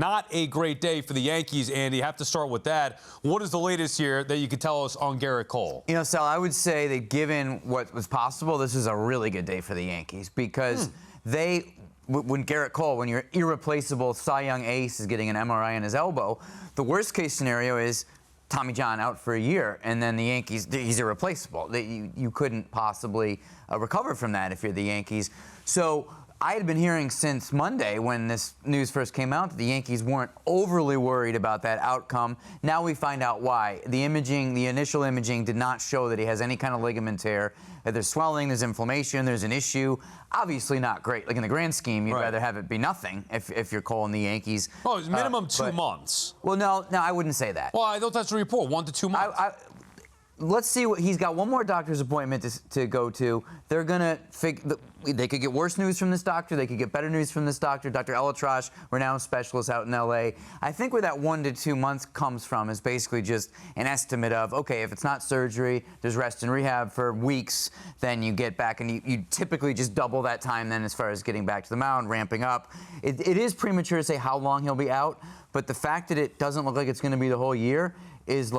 Not a great day for the Yankees, Andy. Have to start with that. What is the latest here that you could tell us on Gerrit Cole? You know, Sal, I would say that given what was possible, this is a really good day for the Yankees because when Gerrit Cole, when your irreplaceable Cy Young ace is getting an MRI on his elbow, the worst case scenario is Tommy John out for a year, and then the Yankees, he's irreplaceable. You couldn't possibly recover from that if you're the Yankees. So I had been hearing since Monday when this news first came out that the Yankees weren't overly worried about that outcome. Now we find out why. The initial imaging did not show that he has any kind of ligament tear. There's swelling, there's inflammation, there's an issue. Obviously not great. Like in the grand scheme, you'd rather have it be nothing if you're Cole and the Yankees. Oh, it's minimum 2 months. Well, no, I wouldn't say that. Well, I thought that's the report, 1 to 2 months. Let's see what he's got. One more doctor's appointment to go to. They're gonna they could get worse news from this doctor. They could get better news from this doctor. Dr. Elatrash, renowned specialist out in LA. I think where that 1 to 2 months comes from is basically just an estimate of, okay, if it's not surgery, there's rest and rehab for weeks, then you get back and you typically just double that time then as far as getting back to the mound, ramping up. It is premature to say how long he'll be out, but the fact that it doesn't look like it's going to be the whole year is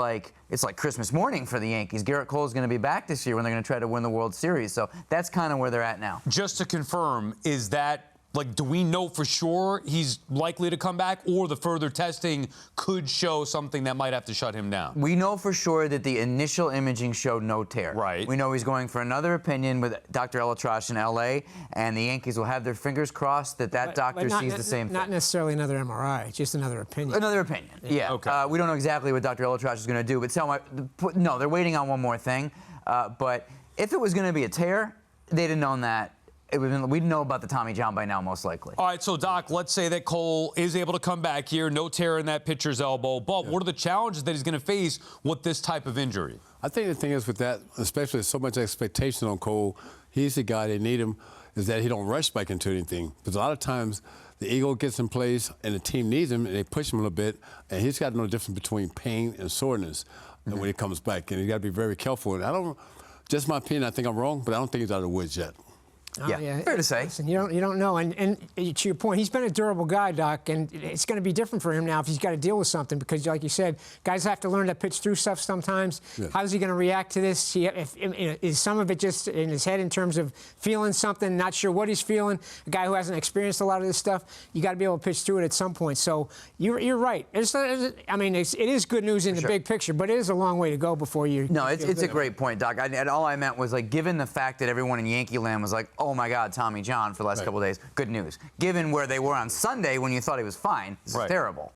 it's like Christmas morning for the Yankees. Gerrit Cole is going to be back this year when they're going to try to win the World Series. So that's kind of where they're at now. Just to confirm, is that, do we know for sure he's likely to come back, or the further testing could show something that might have to shut him down? We know for sure that the initial imaging showed no tear. Right. We know he's going for another opinion with Dr. Elatrash in LA, and the Yankees will have their fingers crossed that doctor sees the same thing. Not necessarily another MRI, just another opinion. Another opinion, yeah. Okay. We don't know exactly what Dr. Elatrash is going to do, but no, they're waiting on one more thing. But if it was going to be a tear, they'd have known that. We'd know about the Tommy John by now, most likely. All right, so, Doc, let's say that Cole is able to come back here, no tear in that pitcher's elbow, but what are the challenges that he's going to face with this type of injury? I think the thing is with that, especially so much expectation on Cole, he's the guy they need him, is that he don't rush back into anything. Because a lot of times the ego gets in place and the team needs him and they push him a little bit, and he's got to know the difference between pain and soreness when he comes back. And you got to be very careful. And just my opinion, I think I'm wrong, but I don't think he's out of the woods yet. Yeah, fair to say. Listen, you don't know, and to your point, he's been a durable guy, Doc, and it's going to be different for him now if he's got to deal with something because, like you said, guys have to learn to pitch through stuff sometimes. Yeah. How's he going to react to this? Is some of it just in his head in terms of feeling something, not sure what he's feeling? A guy who hasn't experienced a lot of this stuff, you got to be able to pitch through it at some point. So you're right. It is good news in the big picture, but it is a long way to go before you. No, it's a great point, Doc. And all I meant was given the fact that everyone in Yankee land was like, oh my God, Tommy John for the last couple of days. Good news. Given where they were on Sunday when you thought he was fine, this is terrible.